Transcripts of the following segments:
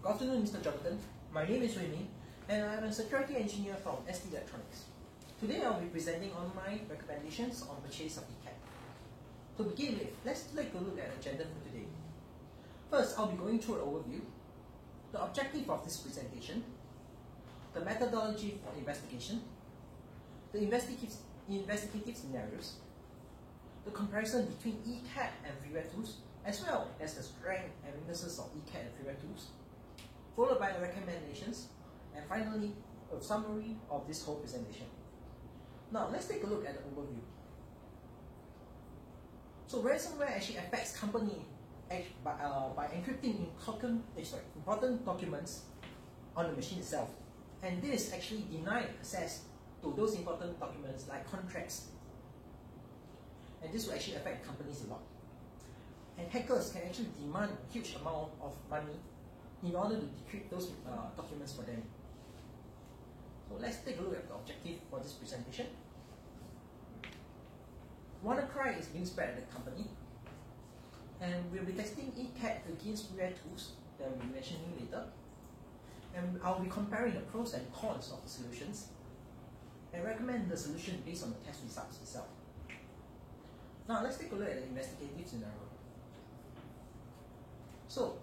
Good afternoon, Mr. Jonathan. My name is Wei Ming, and I'm a security engineer from ST Electronics. Today I'll be presenting on my recommendations on purchase of ECAT. To begin with, let's take a look at the agenda for today. First, I'll be going through an overview, the objective of this presentation, the methodology for investigation, the investigative scenarios, the comparison between ECAT and freeware tools, as well as the strength and weaknesses of ECAT and freeware tools, followed by the recommendations, and finally, a summary of this whole presentation. Now, let's take a look at the overview. So, ransomware actually affects company by encrypting important documents on the machine itself, and this actually denies access to those important documents like contracts, and this will actually affect companies a lot. And hackers can actually demand a huge amount of money in order to decrypt those documents for them. So let's take a look at the objective for this presentation. WannaCry is being spread at the company, and we'll be testing ECAT against freeware tools that we'll be mentioning later. And I'll be comparing the pros and cons of the solutions and recommend the solution based on the test results itself. Now let's take a look at the investigative scenario. So,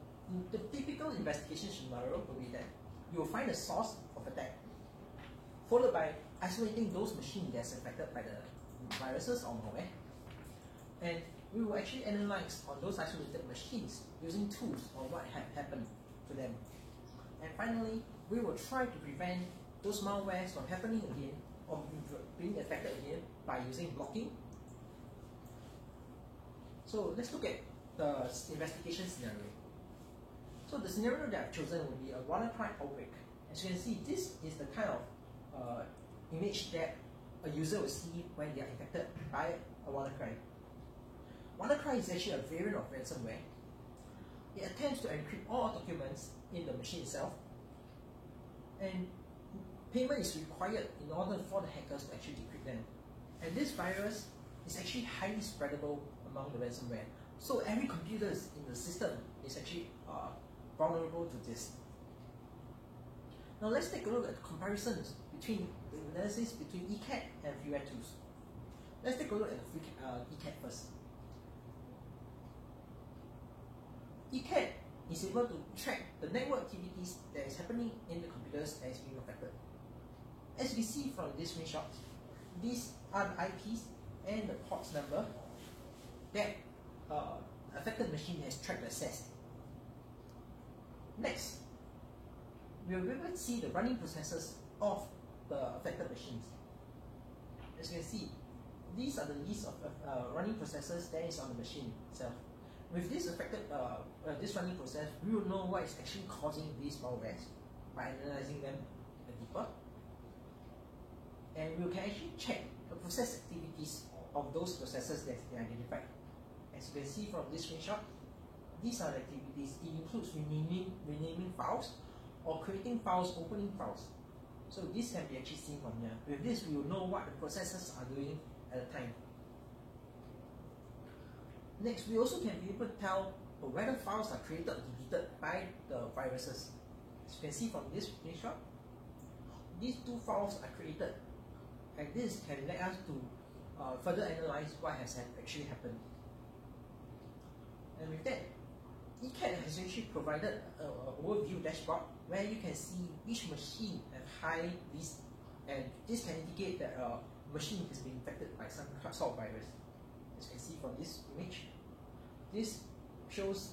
the typical investigation scenario will be that you will find the source of attack, followed by isolating those machines that's affected by the viruses or malware, and we will actually analyze on those isolated machines using tools on what had happened to them. And finally, we will try to prevent those malwares from happening again or being affected again by using blocking. So let's look at the investigation scenario. So the scenario that I've chosen will be a WannaCry outbreak. As you can see, this is the kind of image that a user will see when they are infected by a WannaCry. WannaCry is actually a variant of ransomware. It attempts to encrypt all documents in the machine itself, and payment is required in order for the hackers to actually decrypt them. And this virus is actually highly spreadable among the ransomware. So every computer in the system is actually vulnerable to this. Now let's take a look at the comparisons between the analysis between ECAT and freeware tools. Let's take a look at the ECAT first. ECAT is able to track the network activities that is happening in the computers that is being affected. As we see from this screenshot, these are the IPs and the ports number that affected machine has tracked access. Next, we will be able to see the running processes of the affected machines. As you can see, these are the list of running processes that is on the machine itself. With this affected this running process, we will know what is actually causing these malwares by analyzing them deeper, and we can actually check the process activities of those processes that they identified. As you can see from this screenshot, these are the activities. It includes renaming files or creating files, opening files. So this can be actually seen from here. With this, we will know what the processes are doing at the time. Next, we also can be able to tell whether files are created or deleted by the viruses. As you can see from this screenshot, these two files are created, and this can let us to further analyze what has actually happened. And with that, ECAT has actually provided an overview dashboard where you can see which machine have high risk, and this can indicate that a machine has been infected by some sort of virus. As you can see from this image, this shows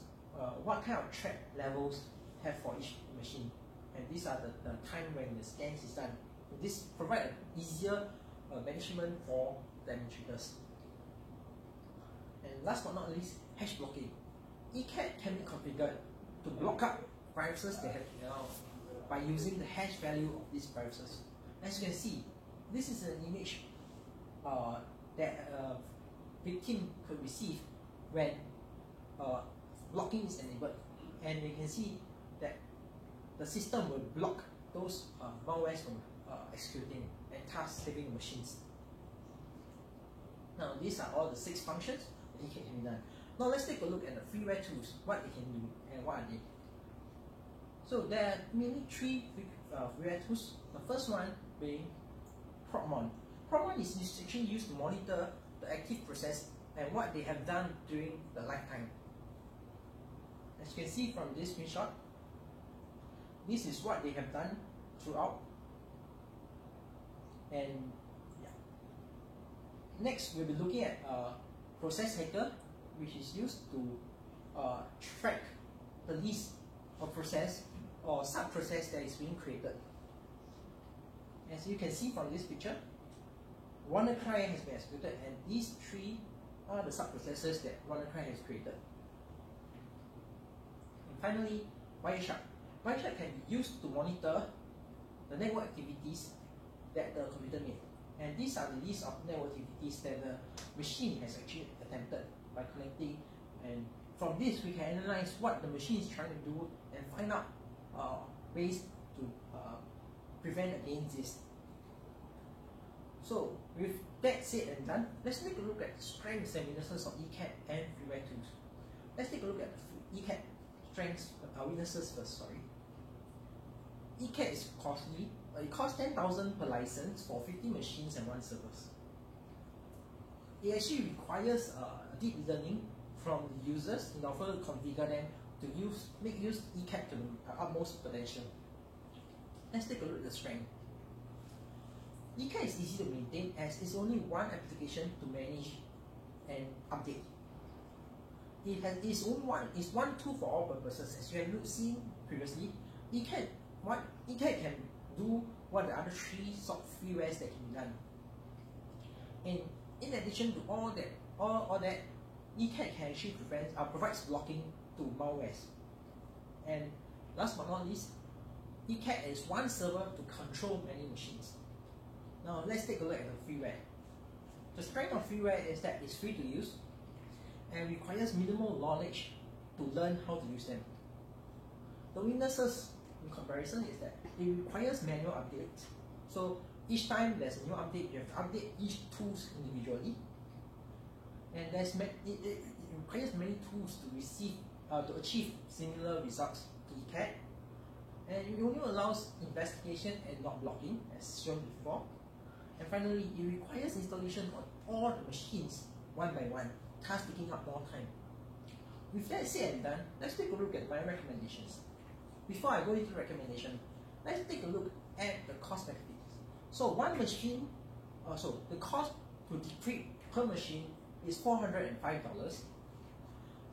what kind of threat levels have for each machine, and these are the time when the scans is done. This provides an easier management for the administrators. And last but not least, hash blocking. ECAT can be configured to block up viruses that have by using the hash value of these viruses. As you can see, this is an image that a victim could receive when blocking is enabled, and you can see that the system will block those malwares from executing and thus saving the machines. Now these are all the 6 functions that ECAT can be done. Now let's take a look at the freeware tools, what they can do and what are they. So there are mainly three freeware tools. The first one being ProcMon. ProcMon is actually used to monitor the active process and what they have done during the lifetime. As you can see from this screenshot, this is what they have done throughout. And yeah. Next, we'll be looking at Process Hacker, which is used to track the list of process or sub-process that is being created. As you can see from this picture, WannaCry has been executed, and these three are the sub-processes that WannaCry has created. And finally, Wireshark. Wireshark can be used to monitor the network activities that the computer made. And these are the list of network activities that the machine has actually attempted by connecting. And from this, we can analyze what the machine is trying to do and find out ways to prevent against this. So, with that said and done, let's take a look at the strengths and weaknesses of ECAT and freeware tools. Let's take a look at the ECAT strengths, weaknesses first. ECAT is costly. It costs 10,000 per license for 50 machines and 1 server. It actually requires deep learning from the users in order to configure them to make use ECAT to the utmost potential. Let's take a look at the strength. ECAT is easy to maintain as it's only one application to manage and update. It has its own one tool for all purposes. As you have seen previously, ECAT can do what the other three freewares that can be done. And in addition to all that, ECAT can actually provides blocking to malwares. And last but not least, ECAT is one server to control many machines. Now let's take a look at the freeware. The strength of freeware is that it's free to use and requires minimal knowledge to learn how to use them. The weaknesses in comparison is that it requires manual updates. So each time there's a new update, you have to update each tools individually. And it requires many tools to achieve similar results to ECAT. And it only allows investigation and not blocking, as shown before. And finally, it requires installation on all the machines one by one, thus taking up more time. With that said and done, let's take a look at my recommendations. Before I go into recommendation, let's take a look at the cost benefits. So one machine, the cost to decrypt per machine is $405.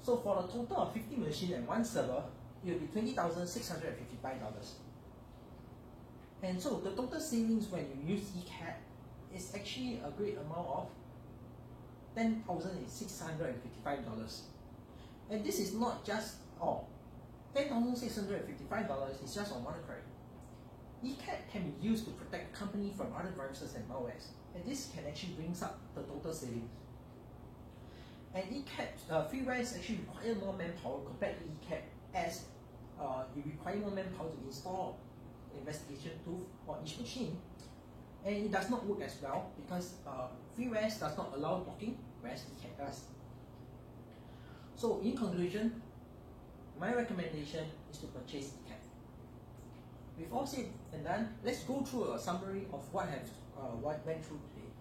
So for a total of 50 machines and 1 server, it will be $20,655. And so the total savings when you use ECAT is actually a great amount of $10,655. And this is not just all. $10,655 is just on WannaCry. ECAT can be used to protect the company from other viruses and malwares, and this can actually bring up the total savings. And ECAT freewares actually require more manpower compared to ECAT, as you require more manpower to install investigation tool on each machine, and it does not work as well because freewares does not allow blocking, whereas ECAT does. So in conclusion, my recommendation is to purchase ECAT. With all said and done, let's go through a summary of what went through today.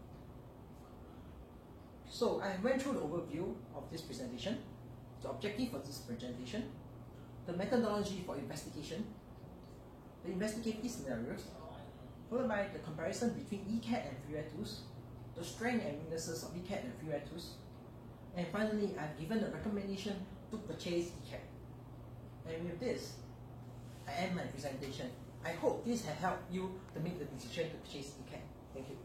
So I went through the overview of this presentation, the objective of this presentation, the methodology for investigation, the investigative scenarios, followed by the comparison between ECAT and freeware tools, the strengths and weaknesses of ECAT and freeware tools, and finally I've given a recommendation to purchase ECAT. And with this, I end my presentation. I hope this has helped you to make the decision to purchase ECAT. Thank you.